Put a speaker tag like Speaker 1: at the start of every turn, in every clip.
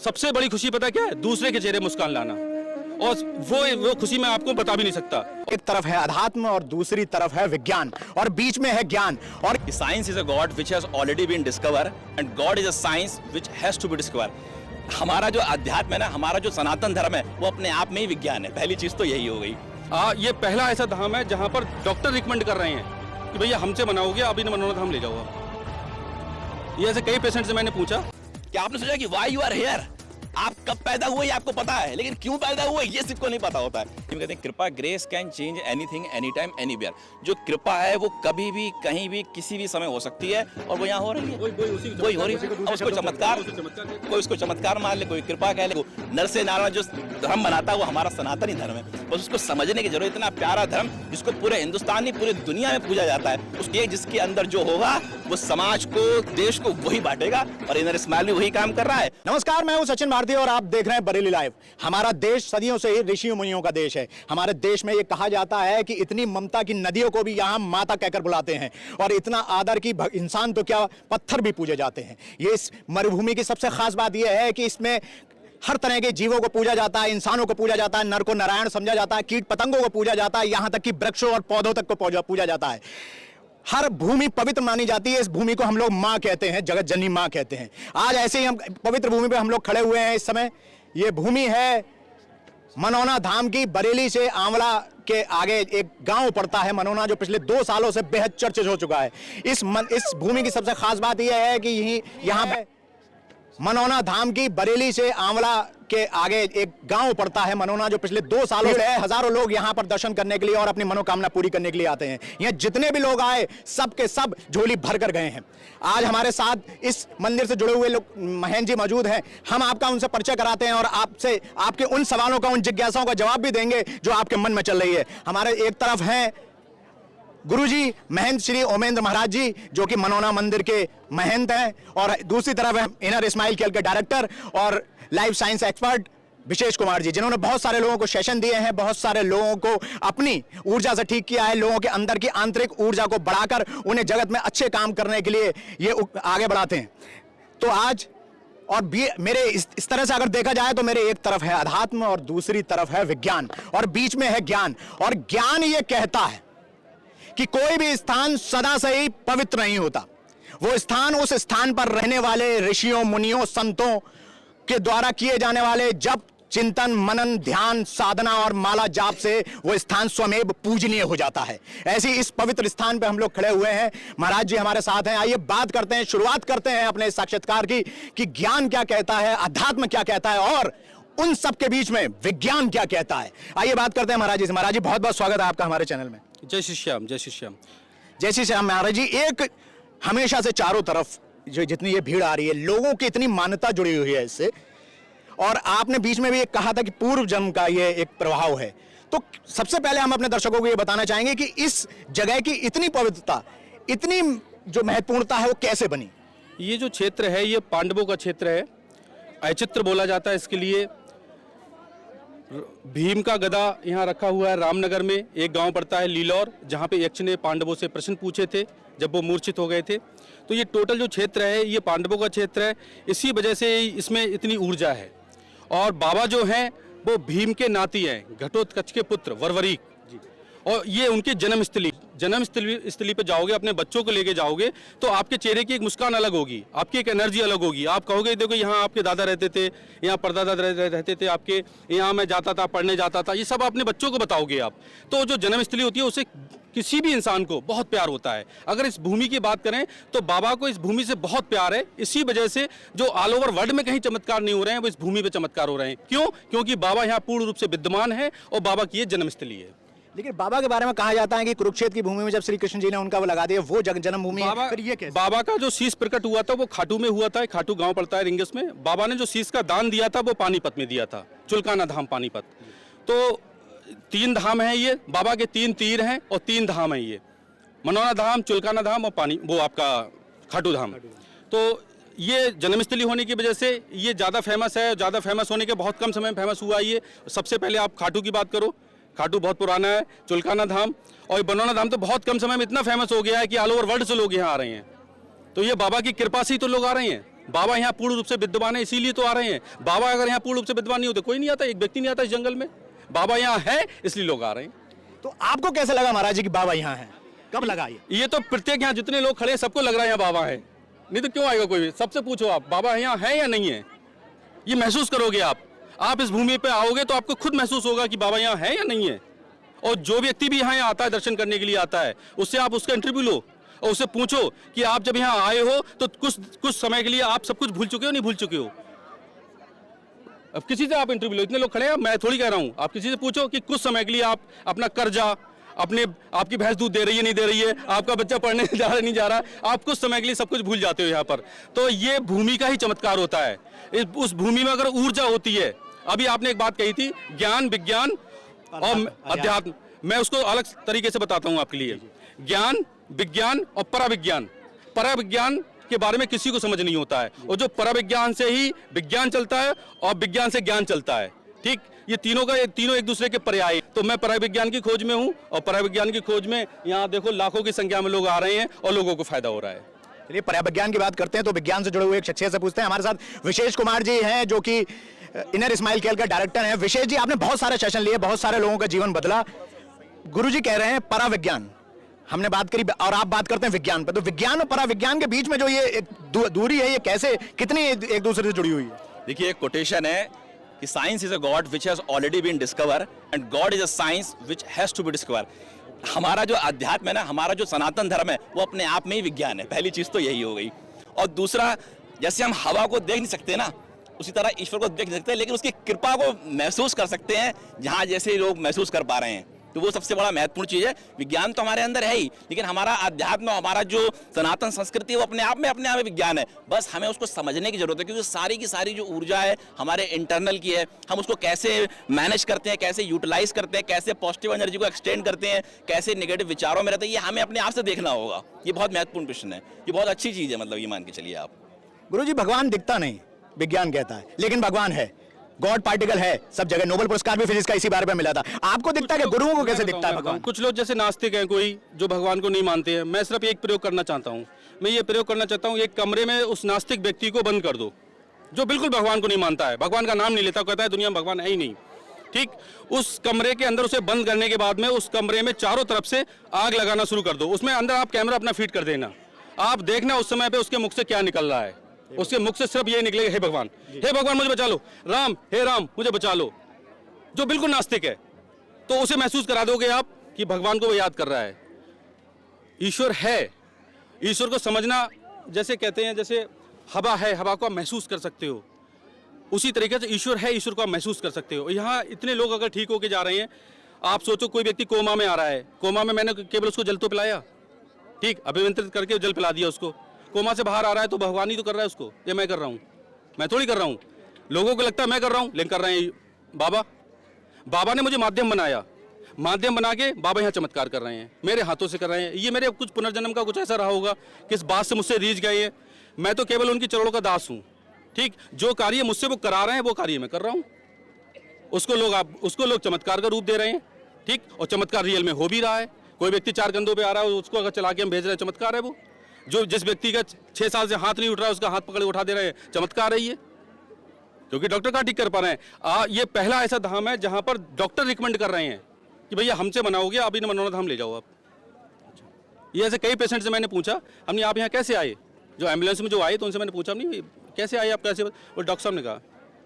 Speaker 1: सबसे बड़ी खुशी पता क्या है? दूसरे के चेहरे मुस्कान लाना, और वो खुशी मैं आपको बता भी नहीं सकता।
Speaker 2: एक तरफ है अध्यात्म और दूसरी तरफ है विज्ञान, और बीच में है ज्ञान। और
Speaker 3: science is a God which has already been discover and God is a science which has to be discover. हमारा जो अध्यात्म है ना, हमारा जो सनातन धर्म है, वो अपने आप में ही विज्ञान है। पहली चीज तो यही हो गई।
Speaker 1: ये पहला ऐसा धाम है जहां पर डॉक्टर रिकमेंड कर रहे हैं कि भैया हमसे बनाओगे, आप इन मनोना धाम ले जाओ आप। ये ऐसे कई पेशेंट से मैंने पूछा
Speaker 3: कि आपने सोचा कि व्हाई यू आर हियर, आप कब पैदा हुए आपको पता है, लेकिन क्यों पैदा हुए ये सबको नहीं पता होता है। कहते हैं कृपा, grace can change anything any time anywhere. जो कृपा है वो कभी भी कहीं भी किसी भी समय हो सकती है, और वो यहाँ हो रही है, वही हो रही है। उसको चमत्कार, कोई उसको चमत्कार मान ले, कोई कृपा कह ले। नर से नारायण जो धर्म बनाता है वो हमारा सनातनी धर्म है। बस उसको समझने की जरूरत। इतना प्यारा धर्म जिसको पूरे हिंदुस्तान नहीं पूरी दुनिया में पूजा जाता है, उसके जिसके अंदर जो होगा वो समाज को, देश को वही बांटेगा, और इनर स्माइल भी वही काम कर रहा है।
Speaker 2: नमस्कार, मैं हूं सचिन भारती और आप देख रहे हैं बरेली लाइव। हमारा देश सदियों से ही ऋषियों मुनियों का देश है। हमारे देश में ये कहा जाता है कि इतनी ममता की नदियों को भी यहाँ माता कहकर बुलाते हैं, और इतना आदर की इंसान तो क्या पत्थर भी पूजे जाते हैं। ये इस मरुभूमि की सबसे खास बात यह है कि इसमें हर तरह के जीवों को पूजा जाता है, इंसानों को पूजा जाता है, नर को नारायण समझा जाता है, कीट पतंगों को पूजा जाता है, यहां तक कि वृक्षों और पौधों तक को पूजा जाता है। हर भूमि पवित्र मानी जाती है। इस भूमि को हम लोग मां कहते हैं, जगत जननी मां कहते हैं। आज ऐसे ही हम पवित्र भूमि पे हम लोग खड़े हुए हैं। इस समय ये भूमि है मनोना धाम की। बरेली से आंवला के आगे एक गांव पड़ता है मनोना, जो पिछले 2 सालों से बेहद चर्चित हो चुका है। इस भूमि की सबसे खास बात यह है कि यहाँ पे मनोना धाम की बरेली से आंवला के आगे एक गांव पड़ता है मनोना, जो पिछले 2 सालों से हजारों लोग यहां पर दर्शन करने के लिए और अपनी मनोकामना पूरी करने के लिए आते हैं। यहां जितने भी लोग आए सब के सब झोली भर कर गए हैं। आज हमारे साथ इस मंदिर से जुड़े हुए लोग महंत जी मौजूद हैं। हम आपका उनसे परिचय कराते हैं और आपसे आपके उन सवालों का, उन जिज्ञासाओं का जवाब भी देंगे जो आपके मन में चल रही है। हमारे एक तरफ हैं गुरुजी महंत श्री ओमेंद्र महाराज जी, जो कि मनोना मंदिर के महंत हैं, और दूसरी तरफ है इनर स्माइल के डायरेक्टर और लाइफ साइंस एक्सपर्ट विशेष कुमार जी, जिन्होंने बहुत सारे लोगों को सेशन दिए हैं, बहुत सारे लोगों को अपनी ऊर्जा से ठीक किया है, लोगों के अंदर की आंतरिक ऊर्जा को बढ़ाकर उन्हें जगत में अच्छे काम करने के लिए ये आगे बढ़ाते हैं। तो आज और मेरे इस तरह से अगर देखा जाए तो मेरे एक तरफ है अध्यात्म और दूसरी तरफ है विज्ञान, और बीच में है ज्ञान। और ज्ञान ये कहता है कि कोई भी स्थान सदा से ही पवित्र नहीं होता। वो स्थान उस स्थान पर रहने वाले ऋषियों, मुनियों, संतों के द्वारा किए जाने वाले जप, चिंतन, मनन, ध्यान, साधना और माला जाप से वो स्थान स्वयं पूजनीय हो जाता है। ऐसे इस पवित्र स्थान पे हम लोग खड़े हुए हैं। महाराज जी हमारे साथ हैं। आइए बात करते हैं, शुरुआत करते हैं अपने साक्षात्कार की कि ज्ञान क्या कहता है, अध्यात्म क्या कहता है, और उन सब के बीच में विज्ञान क्या कहता है। आइए बात करते हैं महाराज जी से। महाराज जी बहुत बहुत स्वागत है आपका हमारे चैनल में।
Speaker 1: जय श्री श्याम, जय श्री श्याम।
Speaker 2: जय श्री श्याम। महाराज जी, एक हमेशा से चारों तरफ जो जितनी ये भीड़ आ रही है, लोगों की इतनी मान्यता जुड़ी हुई है इससे, और आपने बीच में भी एक कहा था कि पूर्व जन्म का ये एक प्रभाव है। तो सबसे पहले हम अपने दर्शकों को ये बताना चाहेंगे कि इस जगह की इतनी पवित्रता, इतनी जो महत्वपूर्णता है, वो कैसे बनी?
Speaker 1: ये जो क्षेत्र है ये पांडवों का क्षेत्र है। ऐचित्र बोला जाता है इसके लिए। भीम का गदा यहाँ रखा हुआ है। रामनगर में एक गांव पड़ता है लीलौर, जहाँ पे यक्ष ने पांडवों से प्रश्न पूछे थे जब वो मूर्छित हो गए थे। तो ये टोटल जो क्षेत्र है ये पांडवों का क्षेत्र है। इसी वजह से इसमें इतनी ऊर्जा है। और बाबा जो हैं वो भीम के नाती हैं, घटोत्कच के पुत्र वरवरीक जी। और ये उनकी जन्मस्थली पे जाओगे, अपने बच्चों को लेके जाओगे तो आपके चेहरे की एक मुस्कान अलग होगी, आपकी एक एनर्जी अलग होगी। आप कहोगे देखो यहाँ आपके दादा रहते थे, यहाँ परदादा रहते थे आपके, यहाँ मैं जाता था, पढ़ने जाता था, ये सब अपने बच्चों को बताओगे आप। तो जो जन्मस्थली होती है उसे किसी भी इंसान को बहुत प्यार होता है। अगर इस भूमि की बात करें तो बाबा को इस भूमि से बहुत प्यार है। इसी वजह से जो ऑल ओवर वर्ल्ड में कहीं चमत्कार नहीं हो रहे हैं, वो इस भूमि पे चमत्कार हो रहे हैं। क्यों? क्योंकि बाबा यहाँ पूर्ण रूप से विद्यमान है और बाबा की ये जन्मस्थली है।
Speaker 2: लेकिन बाबा के बारे में कहा जाता है कि कुरुक्षेत्र की भूमि में जब श्री कृष्ण जी ने उनका वो लगा दिया, वो जन्मभूमि है। फिर ये कैसे?
Speaker 1: बाबा का जो शीश प्रकट हुआ था वो खाटू में हुआ था। खाटू गांव पड़ता है रिंगस में। बाबा ने जो शीश का दान दिया था वो पानीपत में दिया था, चुलकाना धाम पानीपत। तो 3 धाम है ये, बाबा के 3 तीर हैं और 3 धाम है ये, मनोना धाम, चुलकाना धाम और वो आपका खाटू धाम। तो ये जन्मस्थली होने की वजह से ये ज़्यादा फेमस है। ज़्यादा फेमस होने के बहुत कम समय में फेमस हुआ ये। सबसे पहले आप खाटू की बात करो, खाटू बहुत पुराना है, चुलकाना धाम और मनोना धाम तो बहुत कम समय में इतना फेमस हो गया है कि ऑल ओवर वर्ल्ड से लोग यहाँ आ रहे हैं। तो ये बाबा की कृपा से ही तो लोग आ रहे हैं। बाबा यहाँ पूर्ण रूप से विद्यमान है, इसीलिए तो आ रहे हैं। बाबा अगर यहाँ पूर्ण रूप से विद्यमान नहीं होते, कोई नहीं आता, एक व्यक्ति नहीं आता इस जंगल में। बाबा यहाँ है इसलिए लोग आ रहे हैं।
Speaker 2: तो आपको कैसे लगा महाराज जी कि बाबा यहाँ है? कब लगा
Speaker 1: ये तो प्रत्येक यहाँ जितने लोग खड़े हैं सबको लग रहा है यहाँ बाबा है, नहीं तो क्यों आएगा कोई भी? सबसे पूछो आप, बाबा यहाँ है या नहीं है, ये महसूस करोगे आप इस भूमि पे आओगे तो आपको खुद महसूस होगा कि बाबा यहाँ है या नहीं है। और जो व्यक्ति भी यहाँ आता है, दर्शन करने के लिए आता है, उससे आप उसका इंटरव्यू लो और उससे पूछो कि आप जब यहाँ आए हो तो कुछ समय के लिए आप सब कुछ भूल चुके हो, नहीं भूल चुके हो? अब किसी से आप इंटरव्यू लो, इतने लोग खड़े हैं, मैं थोड़ी कह रहा हूँ, आप किसी से पूछो कि कुछ समय के लिए आप अपना कर्जा, आपकी भैंस दूध दे रही है नहीं दे रही है, आपका बच्चा पढ़ने जा रहा नहीं जा रहा, आप कुछ समय के लिए सब कुछ भूल जाते हो यहाँ पर। तो ये भूमि का ही चमत्कार होता है। उस भूमि में अगर ऊर्जा होती है, अभी आपने एक बात कही थी, ज्ञान, विज्ञान और अध्यात्म, मैं उसको अलग तरीके से बताता हूँ आपके लिए। ज्ञान, विज्ञान और पराविज्ञान। पराविज्ञान के बारे में किसी को समझ नहीं होता है, और जो पराविज्ञान से ही विज्ञान चलता है और विज्ञान से ज्ञान चलता है। ठीक, ये तीनों एक दूसरे के पर्याय। तो मैं पराविज्ञान की खोज में हूँ, और पराविज्ञान की खोज में यहाँ देखो लाखों की संख्या में लोग आ रहे हैं और लोगों को फायदा हो रहा है।
Speaker 2: चलिए पराविज्ञान की बात करते हैं, तो विज्ञान से जुड़े हुए एक शख्सियत से पूछते हैं। हमारे साथ विशेष कुमार जी हैं, जो कि इनर स्माइल केयर का डायरेक्टर हैं। विशेष जी, आपने बहुत सारे सेशन लिए, बहुत सारे लोगों का जीवन बदला। गुरुजी कह रहे हैं पराविज्ञान, हमने बात करी, और आप बात करते हैं विज्ञान पे। तो विज्ञान और पराविज्ञान के बीच में जो ये एक दूरी है, ये कैसे, कितनी एक दूसरे से जुड़ी हुई है?
Speaker 3: देखिए, एक कोटेशन है कि science is a God which has already been discover and God is a science which has to be discover. हमारा जो अध्यात्म है ना, हमारा जो सनातन धर्म है, वो अपने आप में ही विज्ञान है। पहली चीज तो यही हो गई। और दूसरा, जैसे हम हवा को देख नहीं सकते ना, उसी तरह ईश्वर को देख नहीं सकते, लेकिन उसकी कृपा को महसूस कर सकते हैं, जहां जैसे लोग महसूस कर पा रहे हैं। तो वो सबसे बड़ा महत्वपूर्ण चीज है। विज्ञान तो हमारे अंदर है ही, लेकिन हमारा अध्यात्म, हमारा जो सनातन संस्कृति है, वो अपने आप में विज्ञान है। बस हमें उसको समझने की जरूरत है, क्योंकि सारी की सारी जो ऊर्जा है हमारे इंटरनल की है। हम उसको कैसे मैनेज करते हैं, कैसे यूटिलाइज करते हैं, कैसे पॉजिटिव एनर्जी को एक्सटेंड करते हैं, कैसे नेगेटिव विचारों में रहते हैं, ये हमें अपने आप से देखना होगा। ये बहुत महत्वपूर्ण प्रश्न है, ये बहुत अच्छी चीज है, मतलब ये मान के चलिए आप।
Speaker 2: गुरुजी, भगवान दिखता नहीं, विज्ञान कहता है, लेकिन भगवान है, गॉड पार्टिकल है सब जगह। नोबेल पुरस्कार भी फिजिक्स का इसी बारे में मिला था। आपको दिखता है कि गुरुओं को कैसे दिखता है भगवान?
Speaker 1: कुछ लोग जैसे नास्तिक हैं, कोई जो भगवान को नहीं मानते हैं। मैं सिर्फ एक प्रयोग करना चाहता हूँ, मैं ये प्रयोग करना चाहता हूँ, एक कमरे में उस नास्तिक व्यक्ति को बंद कर दो जो बिल्कुल भगवान को नहीं मानता है, भगवान का नाम नहीं लेता, कहता है दुनिया में भगवान है ही नहीं। ठीक, उस कमरे के अंदर उसे बंद करने के बाद में उस कमरे में चारों तरफ से आग लगाना शुरू कर दो। उसमें अंदर आप कैमरा अपना फीड कर देना, आप देखना उस समय पे उसके मुख से क्या निकल रहा है। उसके मुख से सिर्फ ये निकलेगा, हे भगवान मुझे बचा लो, राम, हे राम मुझे बचा लो। जो बिल्कुल नास्तिक है, तो उसे महसूस करा दोगे आप कि भगवान को वो याद कर रहा है, ईश्वर है। ईश्वर को समझना, जैसे कहते हैं, जैसे हवा है, हवा को आप महसूस कर सकते हो, उसी तरीके से ईश्वर है, ईश्वर को आप महसूस कर सकते हो। यहाँ इतने लोग अगर ठीक होके जा रहे हैं, आप सोचो कोई व्यक्ति कोमा में आ रहा है, कोमा में मैंने केवल उसको जल तो पिलाया, ठीक, अभिमंत्रित करके जल पिला दिया उसको। कोमा से बाहर आ रहा है तो भगवान ही तो कर रहा है उसको, ये मैं कर रहा हूँ, मैं थोड़ी कर रहा हूँ। लोगों को लगता है मैं कर रहा हूँ, लेकिन कर रहे हैं बाबा ने मुझे माध्यम बनाया, माध्यम बना के बाबा यहाँ चमत्कार कर रहे हैं, मेरे हाथों से कर रहे हैं। ये मेरे कुछ पुनर्जन्म का कुछ ऐसा रहा होगा, किस बात से मुझसे रीझ गए हैं, मैं तो केवल उनकी चरणों का दास हूँ। ठीक, जो कार्य मुझसे वो करा रहे हैं, वो कार्य मैं कर रहा हूँ। उसको लोग चमत्कार का रूप दे रहे हैं। ठीक, और चमत्कार रियल में हो भी रहा है। कोई व्यक्ति 4 कंधों पे आ रहा है, उसको अगर चला के हम भेज रहे हैं, चमत्कार है वो। जो जिस व्यक्ति का 6 साल से हाथ नहीं उठ रहा है, उसका हाथ पकड़ उठा दे रहे हैं, चमत्कार है ये, क्योंकि डॉक्टर कहाँ ठीक कर पा रहे हैं। ये पहला ऐसा धाम है जहां पर डॉक्टर रिकमेंड कर रहे हैं कि भैया हमसे मनाओगे, आप इन्हें मनोना धाम ले जाओ आप। ये ऐसे कई पेशेंट से मैंने पूछा, हमने आप यहाँ कैसे आए, जो एम्बुलेंस में जो आए, तो उनसे मैंने पूछा, नहीं कैसे आए आप, कैसे, वो डॉक्टर साहब ने कहा,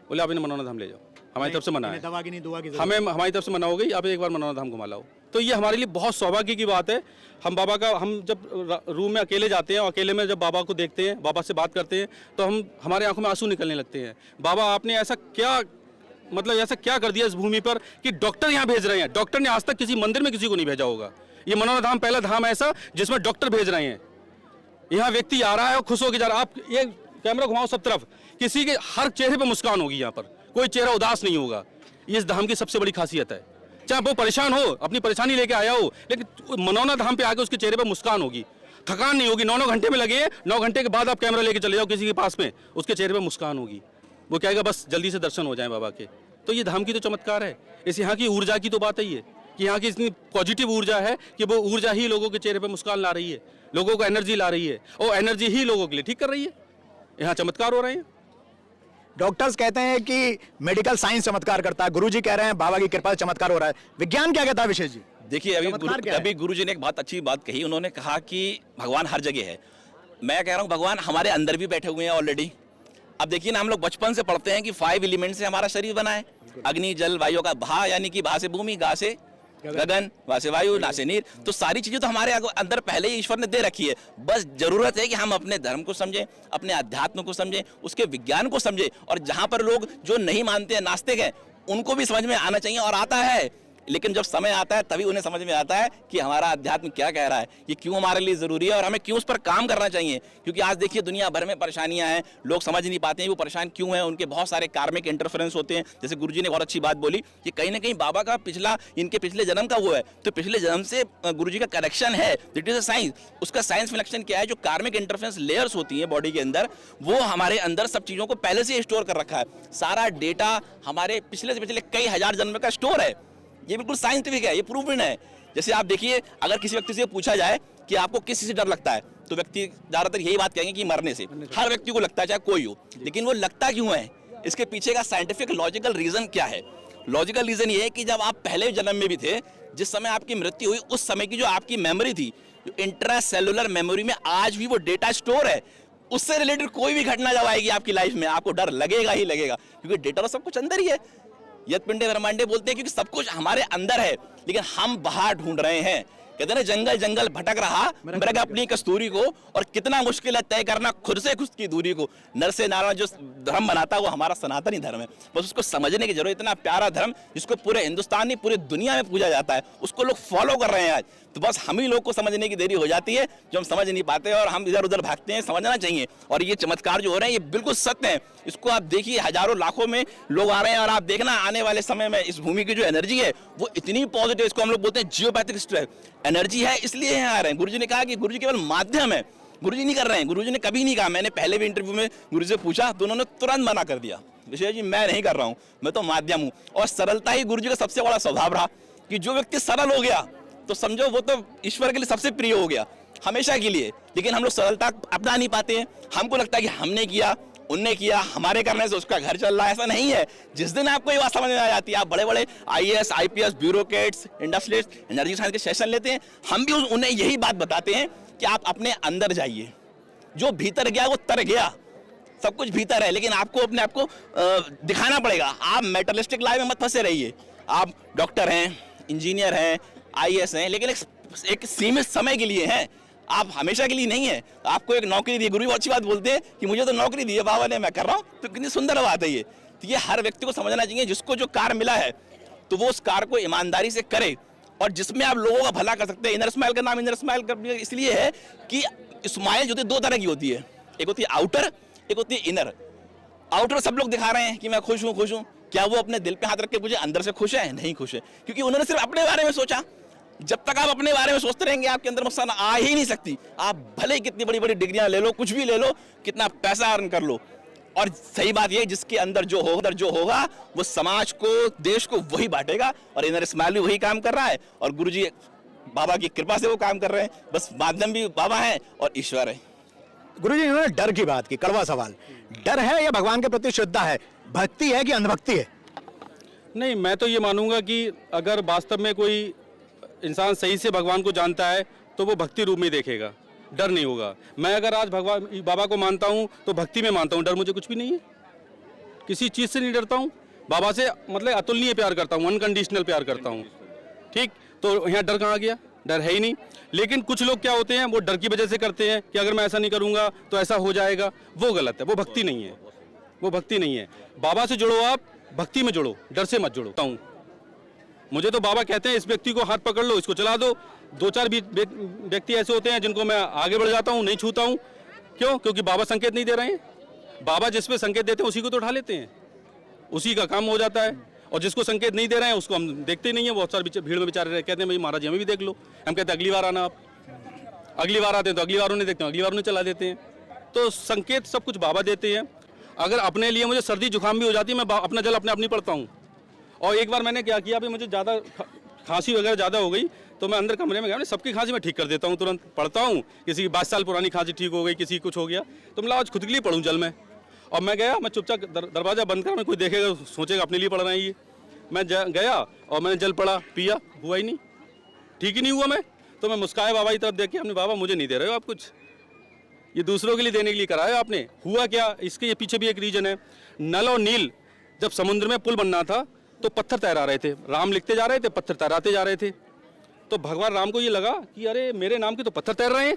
Speaker 1: बोले आप इन्हें मनोना धाम ले जाओ, हमारी तरफ से मना है,
Speaker 2: दवा की नहीं, दुआ की
Speaker 1: हमें हमारी तरफ से मना हो गई, आप एक बार मनोना धाम घुमा लाओ। तो ये हमारे लिए बहुत सौभाग्य की बात है। हम बाबा का, हम जब रूम में अकेले जाते हैं और अकेले में जब बाबा को देखते हैं, बाबा से बात करते हैं, तो हमारे आंखों में आंसू निकलने लगते हैं। बाबा आपने ऐसा क्या, मतलब ऐसा क्या कर दिया इस भूमि पर कि डॉक्टर यहाँ भेज रहे हैं। डॉक्टर ने आज तक किसी मंदिर में किसी को नहीं भेजा होगा। ये मनोना धाम पहला धाम ऐसा जिसमें डॉक्टर भेज रहे हैं। यहाँ व्यक्ति आ रहा है और खुश होकर जा रहा है। आप ये कैमरा घुमाओ सब तरफ, किसी के हर चेहरे पर मुस्कान होगी, यहाँ पर कोई चेहरा उदास नहीं होगा। ये इस धाम की सबसे बड़ी खासियत है। चाहे वो परेशान हो, अपनी परेशानी लेके आया हो, लेकिन मनोना धाम पे आके उसके चेहरे पर मुस्कान होगी, थकान नहीं होगी। 9 घंटे में लगे, 9 घंटे के बाद आप कैमरा लेके चले जाओ किसी के पास में, उसके चेहरे पर मुस्कान होगी। वो कहेगा बस जल्दी से दर्शन हो जाए बाबा के। तो ये धाम की तो चमत्कार है। इस यहाँ की ऊर्जा की तो बात है ये, कि यहाँ की इतनी पॉजिटिव ऊर्जा है कि वो ऊर्जा ही लोगों के चेहरे पर मुस्कान ला रही है, लोगों को एनर्जी ला रही है, और एनर्जी ही लोगों के लिए ठीक कर रही है। यहाँ चमत्कार हो रहे हैं।
Speaker 2: डॉक्टर्स कहते हैं कि मेडिकल साइंस चमत्कार करता है, गुरुजी कह रहे हैं बाबा की कृपा से चमत्कार हो रहा है। विज्ञान क्या कहता है विशेष जी?
Speaker 3: देखिए
Speaker 2: चमत्कार क्या है?
Speaker 3: अभी गुरुजी ने एक बहुत अच्छी बात कही। उन्होंने कहा कि भगवान हर जगह है। मैं कह रहा हूँ भगवान हमारे अंदर भी बैठे हुए हैं ऑलरेडी। अब देखिए ना, हम लोग बचपन से पढ़ते हैं कि 5 एलिमेंट से हमारा शरीर बना है। अग्नि जल वायु का भा, यानी कि भा से भूमि, गा से गगन, वा से वायु, ना से नीर। तो सारी चीजें तो हमारे अंदर पहले ही ईश्वर ने दे रखी है। बस जरूरत है कि हम अपने धर्म को समझें, अपने अध्यात्म को समझें, उसके विज्ञान को समझें। और जहां पर लोग जो नहीं मानते हैं, नास्तिक हैं, उनको भी समझ में आना चाहिए, और आता है। लेकिन जब समय आता है तभी उन्हें समझ में आता है कि हमारा अध्यात्म क्या कह रहा है, ये क्यों हमारे लिए जरूरी है और हमें क्यों उस पर काम करना चाहिए। क्योंकि आज देखिए दुनिया भर में परेशानियां हैं, लोग समझ नहीं पाते हैं वो परेशान क्यों हैं। उनके बहुत सारे कार्मिक इंटरफेरेंस होते हैं। जैसे गुरुजी ने बहुत अच्छी बात बोली कि कहीं ना कहीं बाबा का इनके पिछले जन्म का वो है, तो पिछले जन्म से गुरुजी का कनेक्शन है। It is a science. उसका साइंस कनेक्शन क्या है? जो कार्मिक इंटरफेरेंस लेयर्स होती हैं बॉडी के अंदर, वो हमारे अंदर सब चीजों को पहले से स्टोर कर रखा है। सारा डेटा हमारे पिछले से पिछले कई हजार जन्म का स्टोर है। ये बिल्कुल साइंटिफिक है, ये प्रूवन है। जैसे आप देखिए, अगर किसी व्यक्ति से पूछा जाए कि आपको किस चीज से डर लगता है, तो व्यक्ति ज्यादातर यही बात कहेंगे कि मरने से। हर व्यक्ति को लगता है, चाहे कोई हो। लेकिन वो लगता क्यों है? इसके पीछे का साइंटिफिक लॉजिकल रीजन क्या है? लॉजिकल रीजन ये है कि जब आप पहले जन्म में भी थे, जिस समय आपकी मृत्यु हुई, उस समय की जो आपकी मेमोरी थी, जो इंट्रा सेलुलर मेमोरी में आज भी वो डेटा स्टोर है। उससे रिलेटेड कोई भी घटना जब आएगी आपकी लाइफ में, आपको डर लगेगा ही लगेगा, क्योंकि डेटा तो सब कुछ अंदर ही है। यत पिंडे ब्रह्मांडे बोलते हैं, क्योंकि सब कुछ हमारे अंदर है, लेकिन हम बाहर ढूंढ रहे हैं। कहते हैं ना, जंगल जंगल भटक रहा मृग अपनी कस्तूरी को, और कितना मुश्किल है तय करना खुद से खुद की दूरी को। नर से नारायण जो धर्म बनाता है वो हमारा सनातनी धर्म है। बस उसको समझने की जरूरत। इतना प्यारा धर्म जिसको पूरे हिंदुस्तान नहीं पूरी दुनिया में पूजा जाता है, उसको लोग फॉलो कर रहे हैं आज। तो बस हम ही लोग को समझने की देरी हो जाती है, जो हम समझ नहीं पाते और हम इधर उधर भागते हैं। समझना चाहिए। और ये चमत्कार जो हो रहे हैं, ये बिल्कुल सत्य है। इसको आप देखिए, हजारों लाखों में लोग आ रहे हैं, और आप देखना आने वाले समय में इस भूमि की जो एनर्जी है वो इतनी पॉजिटिव, इसको हम लोग बोलते हैं जियोपैथिक एनर्जी है, इसलिए यहाँ आ रहे हैं। गुरुजी ने कहा कि गुरुजी केवल माध्यम है, गुरुजी नहीं कर रहे हैं। गुरुजी ने कभी नहीं कहा, मैंने पहले भी इंटरव्यू में गुरुजी से पूछा तो उन्होंने तुरंत मना कर दिया, विशेष जी मैं नहीं कर रहा हूँ, मैं तो माध्यम हूँ। और सरलता ही गुरुजी का सबसे बड़ा स्वभाव रहा, कि जो व्यक्ति सरल हो गया तो समझो वो तो ईश्वर के लिए सबसे प्रिय हो गया हमेशा के लिए। लेकिन हम लोग सरलता अपना नहीं पाते हैं। हमको लगता है कि हमने किया, उनने किया, हमारे करने से उसका घर चल रहा है। ऐसा नहीं है। जिस दिन आपको ये बात समझ में आ जाती है, आप बड़े बड़े IAS IPS bureaucrats, industrialist, energy science के सेशन लेते हैं, हम भी उन्हें यही बात बताते हैं कि आप अपने अंदर जाइए। जो भीतर गया वो तर गया। सब कुछ भीतर है, लेकिन आपको अपने आप को दिखाना पड़ेगा। आप मेटलिस्टिक लाइफ में मत फंसे रहिए। आप डॉक्टर हैं, इंजीनियर हैं, IAS हैं, लेकिन एक सीमित समय के लिए हैं, आप हमेशा के लिए नहीं है। आपको एक नौकरी दी, गुरु अच्छी बात बोलते हैं कि मुझे तो नौकरी दी है बाबा ने, मैं कर रहा हूँ, तो कितनी सुंदर बात है ये। तो ये हर व्यक्ति को समझना चाहिए, जिसको जो कार्य मिला है तो वो उस कार्य को ईमानदारी से करे, और जिसमें आप लोगों का भला कर सकते हैं। इनर स्माइल का नाम इनर स्माइल इसलिए है कि स्माइल जो दो तरह की होती है, एक होती है आउटर, एक होती है इनर। आउटर सब लोग दिखा रहे हैं कि मैं खुश हूँ खुश हूँ, क्या वो अपने दिल पे हाथ रख के मुझे अंदर से खुश है? नहीं खुश है, क्योंकि उन्होंने सिर्फ अपने बारे में सोचा। जब तक आप अपने बारे में सोचते रहेंगे, आपके अंदर मुस्कान आ ही नहीं सकती। आप भले ही कितनी बड़ी बड़ी डिग्रियां ले लो, कुछ भी ले लो, कितना पैसा अर्न कर लो, और सही बात ये, जिसके अंदर जो होगा वो समाज को, देश को वही बांटेगा। और इनर स्माइल भी वही काम कर रहा है, और गुरुजी बाबा की कृपा से वो काम कर रहे हैं। बस माध्यम भी बाबा है और ईश्वर है।
Speaker 2: गुरुजी इन्होंने डर की बात की, कड़वा सवाल। डर है या भगवान के प्रति श्रद्धा है? भक्ति है कि अंधभक्ति है?
Speaker 1: नहीं, मैं तो ये मानूंगा कि अगर वास्तव में कोई इंसान सही से भगवान को जानता है तो वो भक्ति रूप में देखेगा, डर नहीं होगा। मैं अगर आज भगवान बाबा को मानता हूँ तो भक्ति में मानता हूँ, डर मुझे कुछ भी नहीं है। किसी चीज़ से नहीं डरता हूँ। बाबा से मतलब अतुलनीय प्यार करता हूँ, अनकंडीशनल प्यार करता हूँ। ठीक, तो यहाँ डर कहाँ गया? डर है ही नहीं। लेकिन कुछ लोग क्या होते हैं, वो डर की वजह से करते हैं कि अगर मैं ऐसा नहीं करूँगा तो ऐसा हो जाएगा। वो गलत है, वो भक्ति नहीं है, वो भक्ति नहीं है। बाबा से जुड़ो, आप भक्ति में जुड़ो, डर से मत जुड़ो। मुझे तो बाबा कहते हैं इस व्यक्ति को हाथ पकड़ लो, इसको चला दो। 2-4 व्यक्ति ऐसे होते हैं जिनको मैं आगे बढ़ जाता हूँ, नहीं छूता हूँ। क्यों? क्योंकि बाबा संकेत नहीं दे रहे हैं। बाबा जिस पे संकेत देते हैं उसी को तो उठा लेते हैं, उसी का काम हो जाता है। और जिसको संकेत नहीं दे रहे हैं उसको हम देखते नहीं है। बहुत सारे भीड़ में बेचारे कहते हैं भाई महाराज हमें भी देख लो। हम कहते हैं अगली बार आना आप। अगली बार आते हैं तो अगली बार उन्हें देखते हैं, अगली बार उन्हें चला देते हैं। तो संकेत सब कुछ बाबा देते हैं। अगर अपने लिए मुझे सर्दी जुकाम भी हो जाती है, मैं अपना जल अपने आप नहीं पड़ता हूँ। और एक बार मैंने क्या किया, अभी मुझे ज़्यादा खांसी वगैरह ज़्यादा हो गई, तो मैं अंदर कमरे में गया, सबकी खांसी मैं ठीक कर देता हूँ, तुरंत पढ़ता हूँ। किसी की 22 साल पुरानी खांसी ठीक हो गई, किसी की कुछ हो गया, तो मैं आज खुद के लिए पढ़ूँ जल में। और मैं गया, मैं चुपचाप दरवाज़ा बंद कर, मैं कोई देखेगा सोचेगा अपने लिए पढ़ रहा है ये। मैं गया और मैंने जल पढ़ा, पिया, हुआ ही नहीं, ठीक ही नहीं हुआ। मैं तो मैं मुस्काया बाबा की तरफ देख के, हमने बाबा मुझे नहीं दे रहे हो आप कुछ, ये दूसरों के लिए देने के लिए कराया आपने। हुआ क्या, इसके ये पीछे भी एक रीजन है। नल और नील जब समुद्र में पुल बनना था तो पत्थर तैरा रहे थे, राम लिखते जा रहे थे, पत्थर तैराते जा रहे थे। तो भगवान राम को ये लगा कि अरे मेरे नाम के तो पत्थर तैर रहे हैं।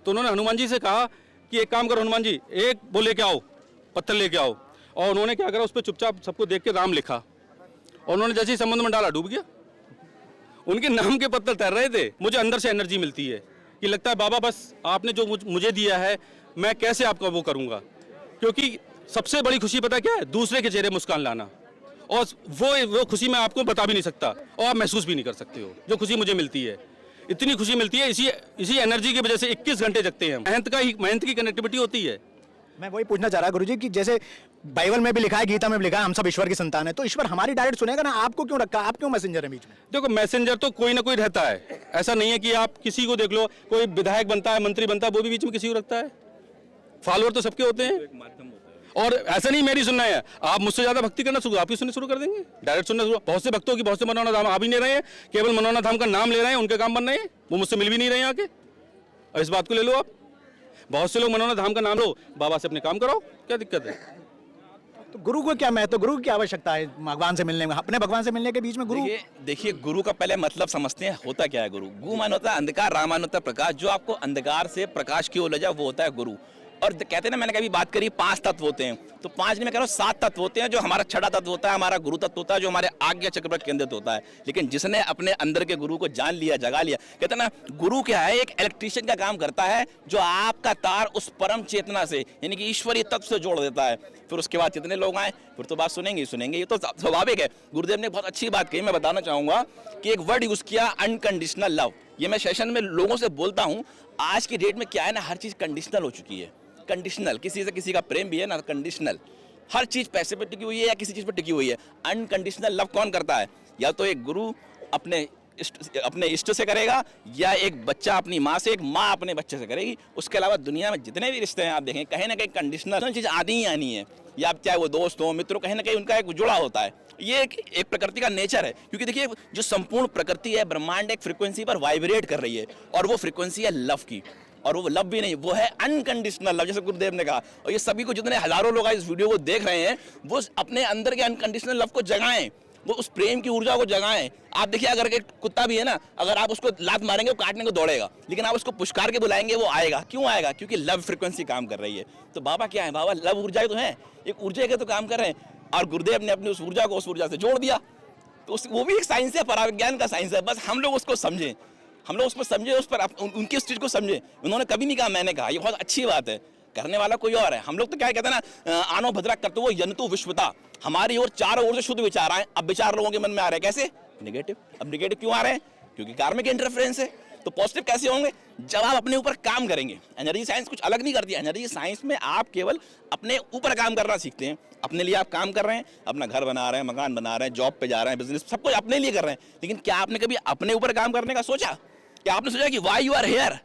Speaker 1: तो उन्होंने हनुमान जी से कहा कि एक काम करो हनुमान जी, एक वो लेके आओ, पत्थर लेके आओ। और उन्होंने क्या करा, उस पर चुपचाप सबको देख के राम लिखा, और उन्होंने जैसे ही समुद्र में डाला डूब गया। उनके नाम के पत्थर तैर रहे थे। मुझे अंदर से एनर्जी मिलती है कि लगता है बाबा बस आपने जो मुझे दिया है मैं कैसे आपका वो करूँगा। क्योंकि सबसे बड़ी खुशी पता क्या है, दूसरे के चेहरे मुस्कान लाना। और वो खुशी मैं आपको बता भी नहीं सकता और आप महसूस भी नहीं कर सकते हो। जो खुशी मुझे मिलती है, इतनी खुशी मिलती है, इसी एनर्जी की वजह से 21 घंटे जगते हैं हम। मेहनत की कनेक्टिविटी होती है।
Speaker 2: मैं वही पूछना चाह रहा गुरुजी कि जैसे बाइबल में भी लिखा है, गीता में भी लिखा है, हम सब ईश्वर की संतान है, तो ईश्वर हमारी डायरेक्ट सुनेगा ना, आपको क्यों रखा, आप क्यों मैसेंजर है बीच में?
Speaker 1: देखो मैसेंजर तो कोई ना कोई रहता है, ऐसा नहीं है कि आप किसी को देख लो, कोई विधायक बनता है, मंत्री बनता है, वो भी बीच में किसी को रखता है। फॉलोअर तो सबके होते हैं। और ऐसा नहीं मेरी सुनना है, आप मुझसे ज्यादा भक्ति करना शुरू, आप ही सुनने शुरू कर देंगे, डायरेक्ट सुनना शुरू। बहुत से भक्तों की बहुत से मनोना धाम आ भी नहीं रहे हैं, केवल मनोना धाम का नाम ले रहे हैं, उनके काम बन रहे हैं, वो मुझसे मिल भी नहीं रहे हैं आके। और इस बात को ले लो आप, बहुत से लोग मनोना धाम का नाम लो, बाबा से अपने काम कराओ, क्या दिक्कत है?
Speaker 2: तो गुरु को क्या महत्व, गुरु की क्या आवश्यकता है भगवान से मिलने में, अपने भगवान से मिलने के बीच में? गुरु
Speaker 3: देखिए गुरु का पहले मतलब समझते हैं, होता क्या है गुरु। गु मान होता है अंधकार, राम मान होता है प्रकाश। जो आपको अंधकार से प्रकाश की ओर ले जाए वो होता है गुरु। और कहते हैं ना, मैंने कभी बात करी 5 तत्व होते हैं, तो 5 नहीं मैं कह रहा हूँ 7 तत्व होते हैं। जो हमारा छठा तत्व होता है, हमारा गुरु तत्व होता है, जो हमारे आज्ञा चक्र पर केंद्रित होता है। लेकिन जिसने अपने अंदर के गुरु को जान लिया, जगा लिया, कहते हैं ना गुरु क्या है, एक इलेक्ट्रिशियन का काम करता है, जो आपका तार उस परम चेतना से यानी कि ईश्वरीय तत्व से जोड़ देता है। फिर उसके बाद कितने लोग आए, फिर तो बात सुनेंगे ये तो स्वाभाविक है। गुरुदेव ने बहुत अच्छी बात कही, मैं बताना चाहूंगा कि एक वर्ड यूज किया, अनकंडीशनल लव। ये मैं सेशन में लोगों से बोलता हूँ, आज की डेट में क्या है ना, हर चीज कंडीशनल हो चुकी है। कंडीशनल, किसी से किसी का प्रेम भी है ना कंडीशनल, हर चीज पैसे पे टिकी हुई है या किसी चीज पे टिकी हुई है। अनकंडीशनल लव कौन करता है? या तो एक गुरु अपने इष्ट से करेगा, या एक बच्चा अपनी माँ से, एक माँ अपने बच्चे से करेगी। उसके अलावा दुनिया में जितने भी रिश्ते हैं आप देखें, कहीं ना कहीं कंडीशनल चीज आनी ही आनी है। या चाहे वो दोस्त हो, मित्र हो, कहीं ना कहीं उनका एक जुड़ा होता है। ये एक प्रकृति का नेचर है। क्योंकि देखिए जो संपूर्ण प्रकृति है, ब्रह्मांड एक फ्रीक्वेंसी पर वाइब्रेट कर रही है, और वो फ्रीक्वेंसी है लव की। और वो लव भी नहीं, वो है अनकंडीशनल लव, जैसे गुरुदेव ने कहा। और ये सभी को, जितने हजारों लोग इस वीडियो को देख रहे हैं, वो अपने अंदर के अनकंडीशनल लव को जगाएं, वो उस प्रेम की ऊर्जा को जगाएं। आप देखिए, अगर एक कुत्ता भी है ना, अगर आप उसको लात मारेंगे वो काटने को दौड़ेगा, लेकिन आप उसको पुचकार के बुलाएंगे वो आएगा। क्यों आएगा? क्योंकि लव फ्रीक्वेंसी काम कर रही है। तो बाबा क्या है? बाबा लव ऊर्जा तो है, एक ऊर्जा के तो काम कर रहे हैं। और गुरुदेव ने अपनी उस ऊर्जा को उस ऊर्जा से जोड़ दिया। तो वो भी एक साइंस है, पराविज्ञान का साइंस है। बस हम लोग उसको समझें, हम लोग उस पर समझे, उस पर उनकी उस चीज को समझे। उन्होंने कभी नहीं कहा मैंने कहा, ये बहुत अच्छी बात है। करने वाला कोई और है। हम लोग तो क्या कहते हैं ना, आनो भद्रा करते वो यंतु विश्वता। हमारी ओर चारों ओर से शुद्ध विचार आए। अब विचार लोगों के मन में आ रहे हैं कैसे? नेगेटिव। अब नेगेटिव क्यों आ रहे हैं? क्योंकि कार्मिक इंटरफेरेंस है। तो पॉजिटिव कैसे होंगे? जब आप अपने ऊपर काम करेंगे। एनर्जी साइंस कुछ अलग नहीं करती है। एनर्जी साइंस में आप केवल अपने ऊपर काम करना सीखते हैं। अपने लिए आप काम कर रहे हैं, अपना घर बना रहे हैं, मकान बना रहे हैं, जॉब पे जा रहे हैं, बिजनेस सब कुछ अपने लिए कर रहे हैं। लेकिन क्या आपने कभी अपने ऊपर काम करने का सोचा? क्या आपने सोचा कि व्हाई यू आर हियर?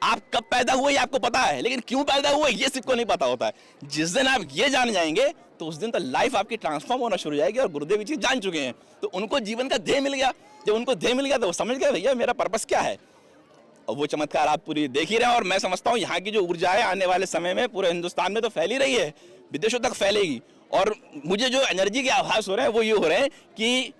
Speaker 3: आप कब पैदा हुए आपको पता है, लेकिन क्यों पैदा हुए ये सबको नहीं पता होता है। जिस दिन आप ये जान जाएंगे तो उस दिन तो लाइफ आपकी ट्रांसफॉर्म होना शुरू हो जाएगी। और गुरुदेव ये चीज जान चुके हैं, तो उनको जीवन का ध्येय मिल गया। जब उनको ध्येय मिल गया तो वो समझ गए भैया मेरा पर्पस क्या है। और वो चमत्कार आप पूरी देख ही रहे हैं। और मैं समझता हूँ यहाँ की जो ऊर्जा है आने वाले समय में पूरे हिंदुस्तान में तो फैल ही रही है, विदेशों तक फैलेगी। और मुझे जो एनर्जी के आभास हो रहे हैं वो ये हो रहे हैं कि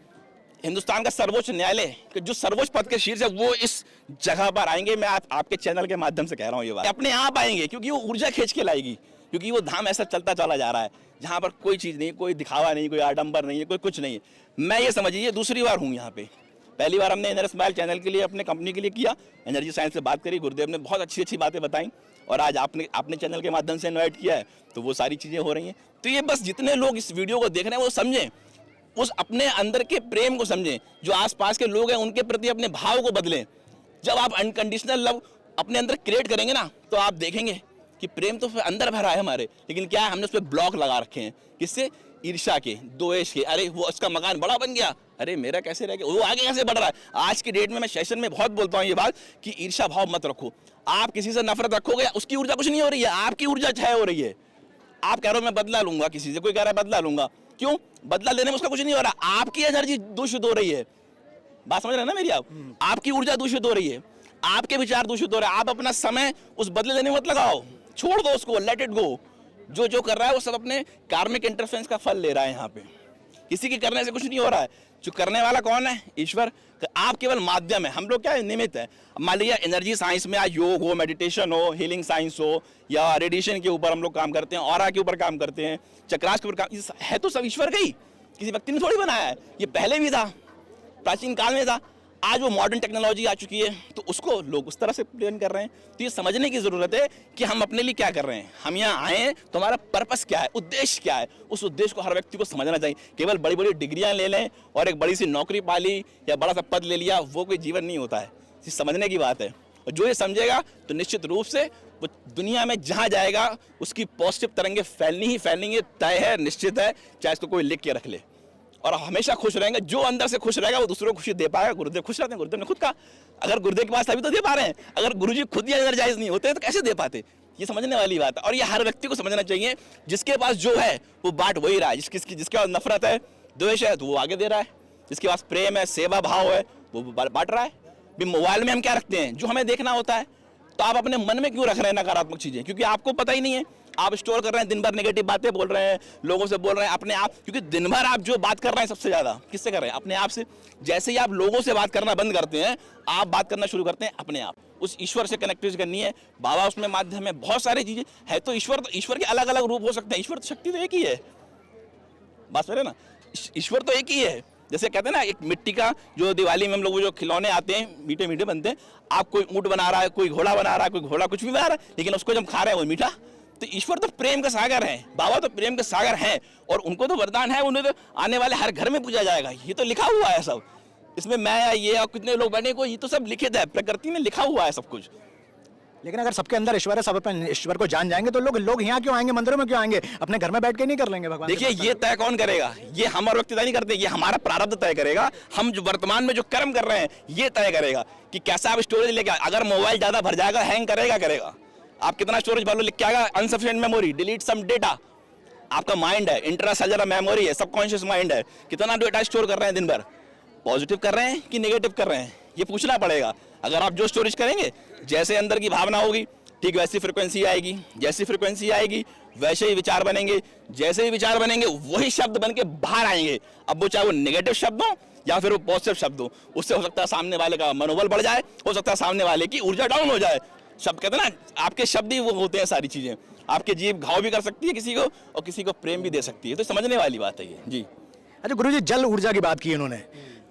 Speaker 3: हिंदुस्तान का सर्वोच्च न्यायालय के जो सर्वोच्च पद के शीर्ष है वो इस जगह पर आएंगे। मैं आपके चैनल के माध्यम से कह रहा हूँ ये बात, अपने आप आएंगे। क्योंकि वो ऊर्जा खींच के लाएगी। क्योंकि वो धाम ऐसा चलता चला जा रहा है जहाँ पर कोई चीज़ नहीं, कोई दिखावा नहीं, कोई आडंबर नहीं है, कोई कुछ नहीं है। मैं ये समझिए दूसरी बार हूँ यहाँ पे। पहली बार हमने एनआर स्माइल चैनल के लिए, अपने कंपनी के लिए किया, एनर्जी साइंस से बात करी, गुरुदेव ने बहुत अच्छी अच्छी बातें बताई। और आज आपने चैनल के माध्यम से इन्वाइट किया है, तो वो सारी चीज़ें हो रही हैं। तो ये बस जितने लोग इस वीडियो को देख रहे हैं वो समझें, उस अपने अंदर के प्रेम को समझें। जो आसपास के लोग हैं उनके प्रति अपने भाव को बदलें। जब आप अनकंडीशनल लव अपने अंदर क्रिएट करेंगे ना, तो आप देखेंगे कि प्रेम तो अंदर भरा है हमारे, लेकिन क्या है हमने उस पर ब्लॉक लगा रखे हैं। किससे? ईर्ष्या के, द्वेष के। अरे वो उसका मकान बड़ा बन गया, अरे मेरा कैसे रह गया, वो आगे कैसे बढ़ रहा है। आज की डेट में मैं सेशन में बहुत बोलता हूँ ये बात कि ईर्ष्या भाव मत रखो। आप किसी से नफरत रखोगे, उसकी ऊर्जा कुछ नहीं हो रही है, आपकी ऊर्जा क्षय हो रही है। आप कह रहे हो मैं बदला लूंगा किसी से, कोई कह रहा है बदला लूंगा, क्यों? बदला लेने में उसका कुछ नहीं हो रहा, आपकी एनर्जी दूषित हो रही है। बात समझ रहे हैं ना मेरी आप? आपकी ऊर्जा दूषित हो रही है, आपके विचार दूषित हो रहे हैं। आप अपना समय उस बदले लेने में मत लगाओ, छोड़ दो उसको, लेट इट गो। जो जो कर रहा है वो सब अपने कार्मिक इंटरफेरेंस का फल ले रहा है। यहाँ पे किसी के करने से कुछ नहीं हो रहा है। जो करने वाला कौन है? ईश्वर। तो आप केवल माध्यम है, हम लोग क्या है? निमित्त है। मान लीजिए एनर्जी साइंस में आज योग हो, मेडिटेशन हो, हीलिंग साइंस हो, या रेडिएशन के ऊपर हम लोग काम करते हैं, ऑरा के ऊपर काम करते हैं, चक्रास के ऊपर काम, है तो सब ईश्वर का ही, किसी व्यक्ति ने थोड़ी बनाया है। ये पहले भी था, प्राचीन काल में था। आज वो मॉडर्न टेक्नोलॉजी आ चुकी है तो उसको लोग उस तरह से प्लान कर रहे हैं। तो ये समझने की जरूरत है कि हम अपने लिए क्या कर रहे हैं। हम यहाँ आए हैं तो हमारा पर्पस क्या है, उद्देश्य क्या है, उस उद्देश्य को हर व्यक्ति को समझना चाहिए। केवल बड़ी बड़ी डिग्रियां ले लें और एक बड़ी सी नौकरी पा ली या बड़ा सा पद ले लिया, वो कोई जीवन नहीं होता है। ये समझने की बात है। और जो ये समझेगा तो निश्चित रूप से वो दुनिया में जहाँ जाएगा उसकी पॉजिटिव तरंगें फैलनी ही फैलनी, तय है, निश्चित है, चाहे इसको कोई लिख के रख ले। और हमेशा खुश रहेंगे। जो अंदर से खुश रहेगा वो दूसरों को खुशी दे पाएगा। गुरुदेव खुश रहते हैं, गुरुदेव ने खुद कहा, अगर गुरुदेव के पास तभी तो दे पा रहे हैं, अगर गुरुजी खुद ही एनर्जाइज नहीं होते तो कैसे दे पाते। ये समझने वाली बात है और ये हर व्यक्ति को समझना चाहिए। जिसके पास जो है वो बांट वही रहा है। जिसके पास नफरत है, द्वेष है, तो वो आगे दे रहा है। जिसके पास प्रेम है, सेवा भाव है, वो बांट रहा है। भी मोबाइल में हम क्या रखते हैं, जो हमें देखना होता है, तो आप अपने मन में क्यों रख रहे हैं नकारात्मक चीजें? क्योंकि आपको पता ही नहीं है। आप स्टोर कर रहे हैं, दिन भर नेगेटिव बातें बोल रहे हैं, लोगों से बोल रहे हैं, अपने आप। क्योंकि दिन भर आप जो बात कर रहे हैं सबसे ज्यादा किससे कर रहे हैं? अपने आप से। जैसे ही आप लोगों से बात करना बंद करते हैं, आप बात करना शुरू करते हैं अपने आप। उस ईश्वर से कनेक्टिविटी करनी है। बाबा उसमें माध्यम है, बहुत सारी चीजें है। तो ईश्वर के अलग अलग रूप हो सकते हैं। ईश्वर तो शक्ति तो एक ही है। बात समझ रहे ना? ईश्वर तो एक ही है। जैसे कहते हैं ना, एक मिट्टी का जो दिवाली में हम लोग जो खिलौने आते हैं मीठे मीठे बनते हैं, आप कोई ऊंट बना रहा है, कोई घोड़ा बना रहा है, कोई घोड़ा कुछ भी बना रहा है, लेकिन उसको जब खा रहे हैं वो मीठा। तो ईश्वर तो प्रेम का सागर है, बाबा तो प्रेम का सागर हैं और उनको तो वरदान है, उन्हें तो आने वाले हर घर में पूजा जाएगा। ये तो लिखा हुआ है सब। इसमें मैं या ये और कितने लोग बैठे को, ये तो सब लिखित है, प्रकृति में लिखा हुआ है सब कुछ।
Speaker 2: लेकिन अगर सबके अंदर ईश्वर है, सब अपने ईश्वर को जान जाएंगे तो लोग यहाँ क्यों आएंगे, मंदिरों में क्यों आएंगे? अपने घर में बैठ के नहीं कर लेंगे भगवान?
Speaker 3: देखिए, ये तय कौन करेगा? ये हम और व्यक्ति तय नहीं करते, ये हमारा प्रारब्ध तय करेगा। हम जो वर्तमान में जो कर्म कर रहे हैं ये तय करेगा कि कैसा आप स्टोरेज लेके। अगर मोबाइल ज्यादा भर जाएगा, हैंग करेगा। आप कितना स्टोरेज भर लो, लिख के आएगा अनसफिशिएंट मेमोरी, डिलीट सम डेटा। आपका माइंड है, इंट्रासेलुलर मेमोरी है, सबकॉन्शियस माइंड है, कितना डेटा स्टोर कर रहे हैं दिन भर? पॉजिटिव कर रहे हैं कि नेगेटिव कर रहे हैं? ये पूछना पड़ेगा। अगर आप जो स्टोरेज करेंगे, जैसे अंदर की भावना होगी, ठीक वैसी फ्रीक्वेंसी आएगी। जैसी फ्रीक्वेंसी आएगी वैसे ही विचार बनेंगे। जैसे ही विचार बनेंगे वही शब्द बन के बाहर आएंगे। अब वो चाहे वो नेगेटिव शब्द हो या फिर वो पॉजिटिव शब्द हो, उससे हो सकता है सामने वाले का मनोबल बढ़ जाए, हो सकता है सामने वाले की ऊर्जा डाउन हो जाए। शब्द कहते हैं ना, आपके शब्द ही वो होते हैं सारी चीजें। आपके जीभ घाव भी कर सकती है किसी को और किसी को प्रेम भी दे सकती है। तो समझने वाली बात है ये। जी
Speaker 2: अच्छा गुरुजी, जल ऊर्जा की बात की इन्होंने,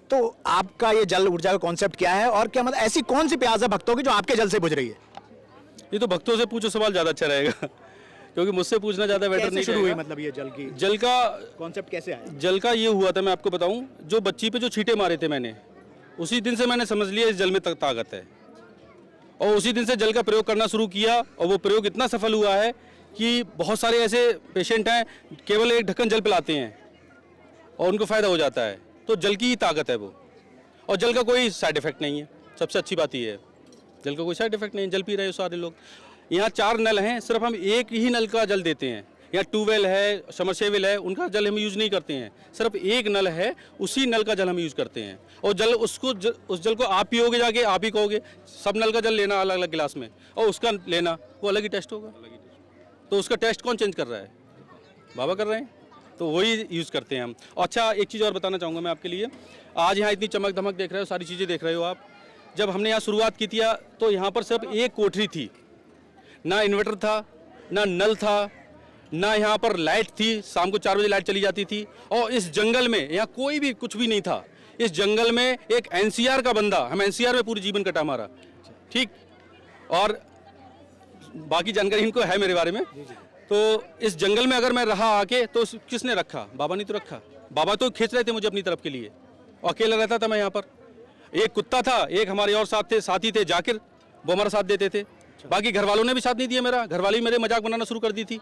Speaker 2: तो आपका ये जल ऊर्जा का कॉन्सेप्ट क्या है और क्या मतलब ऐसी कौन सी प्यास है भक्तों की जो आपके जल से बुझ रही है?
Speaker 1: ये तो भक्तों से पूछो, सवाल ज़्यादा अच्छा रहेगा क्योंकि मुझसे पूछना ज़्यादा बेटर नहीं
Speaker 2: शुरू हुई
Speaker 1: रहेगा।
Speaker 2: मतलब ये
Speaker 1: जल का
Speaker 2: कॉन्सेप्ट कैसे आया?
Speaker 1: जल का ये हुआ था, मैं आपको बताऊं, जो बच्ची पे जो छींटे मारे थे मैंने, उसी दिन से मैंने समझ लिया इस जल में ताकत है। और उसी दिन से जल का प्रयोग करना शुरू किया और वो प्रयोग इतना सफल हुआ है कि बहुत सारे ऐसे पेशेंट हैं केवल एक ढक्कन जल पिलाते हैं और उनको फ़ायदा हो जाता है। तो जल की ही ताकत है वो। और जल का कोई साइड इफेक्ट नहीं है, सबसे अच्छी बात ये है। जल का कोई साइड इफेक्ट नहीं है, जल पी रहे हो सारे लोग। यहाँ 4 नल हैं, सिर्फ हम एक ही नल का जल देते हैं। यहाँ ट्यूबवेल है, समरसेबल है, उनका जल हम यूज़ नहीं करते हैं। सिर्फ एक नल है, उसी नल का जल हम यूज़ करते हैं। और जल उस जल को आप पियोगे जाके, आप ही कहोगे। सब नल का जल लेना अलग अलग गिलास में और उसका लेना वो अलग ही टेस्ट होगा। तो उसका टेस्ट कौन चेंज कर रहा है? बाबा कर रहे हैं, तो वही यूज़ करते हैं हम। और अच्छा, एक चीज़ और बताना चाहूँगा मैं आपके लिए। आज यहाँ इतनी चमक धमक देख रहे हो, सारी चीज़ें देख रहे हो आप। जब हमने यहाँ शुरुआत की थी तो यहाँ पर सिर्फ एक कोठरी थी, ना इन्वर्टर था, ना नल था, ना यहाँ पर लाइट थी। शाम को 4 बजे लाइट चली जाती थी। और इस जंगल में यहाँ कोई भी कुछ भी नहीं था। इस जंगल में एक एनसीआर का बंदा, हम एनसीआर में पूरी जीवन कटा हमारा, ठीक। और बाकी जानकारी इनको है मेरे बारे में। तो इस जंगल में अगर मैं रहा आके तो किसने रखा? बाबा ने तो रखा। बाबा तो खींच रहे थे मुझे अपनी तरफ के लिए। और अकेला रहता था मैं यहाँ पर। एक कुत्ता था, एक हमारे और साथी थे जाकिर, वो हमारा साथ देते थे। बाकी घर वालों ने भी साथ नहीं दिया मेरा। घर वाले ही मेरे मजाक बनाना शुरू कर दी थी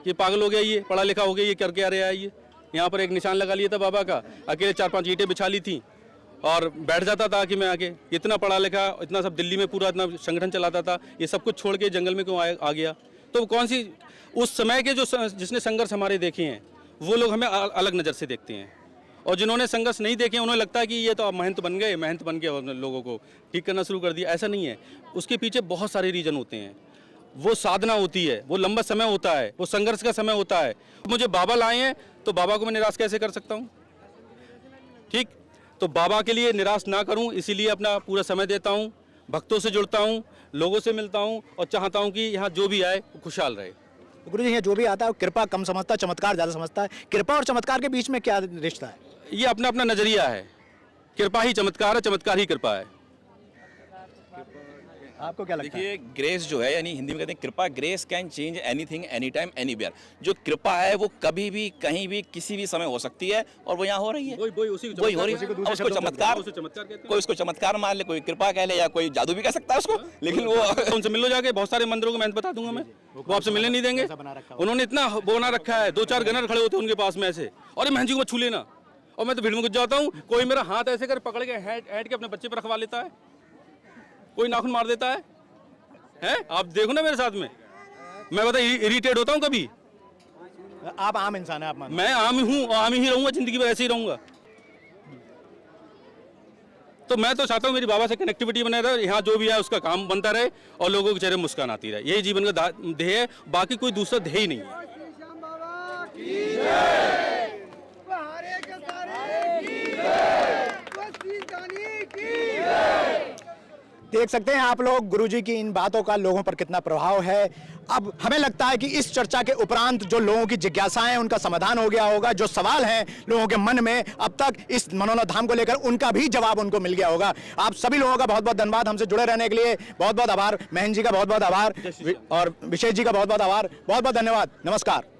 Speaker 1: कि पागल हो गया, ये पढ़ा लिखा हो गया, ये करके आ रहा है, ये यहाँ पर एक निशान लगा लिया था बाबा का, अकेले 4-5 ईंटें बिछा ली थी और बैठ जाता था कि मैं आके। इतना पढ़ा लिखा, इतना सब दिल्ली में पूरा इतना संगठन चलाता था, ये सब कुछ छोड़ के जंगल में क्यों आ गया? तो कौन सी उस समय के जो जिसने संघर्ष हमारे देखे हैं वो लोग हमें अलग नज़र से देखते हैं, और जिन्होंने संघर्ष नहीं देखे उन्हें लगता है कि ये तो महंत बन गए और लोगों को ठीक करना शुरू कर दिया। ऐसा नहीं है, उसके पीछे बहुत सारे रीजन होते हैं। वो साधना होती है, वो लंबा समय होता है, वो संघर्ष का समय होता है। मुझे बाबा लाए हैं तो बाबा को मैं निराश कैसे कर सकता हूँ? ठीक, तो बाबा के लिए निराश ना करूँ, इसीलिए अपना पूरा समय देता हूँ, भक्तों से जुड़ता हूँ, लोगों से मिलता हूँ और चाहता हूँ कि यहाँ जो भी आए वो खुशहाल रहे।
Speaker 2: गुरु जी, यहाँ जो भी आता है वो कृपा कम समझता है, चमत्कार ज़्यादा समझता है। कृपा और चमत्कार के बीच में क्या रिश्ता है?
Speaker 1: ये अपना अपना नजरिया है। कृपा ही चमत्कार है, चमत्कार ही कृपा है।
Speaker 2: आपको क्या लगता है?
Speaker 3: देखिए, ग्रेस जो है, यानी हिंदी में कहते हैं कृपा, grace can change anything any time anywhere. जो कृपा है वो कभी भी कहीं भी किसी भी समय हो सकती है और वो यहाँ हो रही है, वही हो रही है। अब उसको चमत्कार, कोई उसको चमत्कार मान ले, कोई कृपा कह ले, या कोई जादू भी कह सकता है उसको, लेकिन वो
Speaker 1: उनसे मिल लो जाके, बहुत सारे मंदिरों को मैं बता दूंगा, मैं वो आपसे मिलने नहीं देंगे। उन्होंने इतना बना रखा है, 2-4 गनर खड़े होते हैं उनके पास में ऐसे, और महंजी को छू लेना, और मैं तो भीड़ में घुस जाता हूँ। कोई मेरा हाथ ऐसे कर पकड़ के हैट के अपने बच्चे पर रखवा लेता है, कोई नाखून मार देता है। आप देखो ना मेरे साथ में, मैं बता इरिटेट होता हूँ कभी।
Speaker 2: आप आम इंसान है, आप मान?
Speaker 1: मैं आम ही हूँ, आम ही रहूंगा, जिंदगी में ऐसे ही रहूंगा। तो मैं तो चाहता हूँ मेरी बाबा से कनेक्टिविटी बने रहे, यहाँ जो भी है उसका काम बनता रहे और लोगों के चेहरे मुस्कान आती रहे। यही जीवन का ध्येय है, बाकी कोई दूसरा ध्येय ही नहीं है।
Speaker 2: देख सकते हैं आप लोग गुरुजी की इन बातों का लोगों पर कितना प्रभाव है। अब हमें लगता है कि इस चर्चा के उपरांत जो लोगों की जिज्ञासाएं हैं उनका समाधान हो गया होगा, जो सवाल हैं लोगों के मन में अब तक इस मनोनाथ धाम को लेकर उनका भी जवाब उनको मिल गया होगा। आप सभी लोगों का बहुत बहुत धन्यवाद, हमसे जुड़े रहने के लिए बहुत बहुत आभार। महन जी का बहुत बहुत आभार और विशेष जी का बहुत बहुत आभार, बहुत बहुत धन्यवाद। नमस्कार।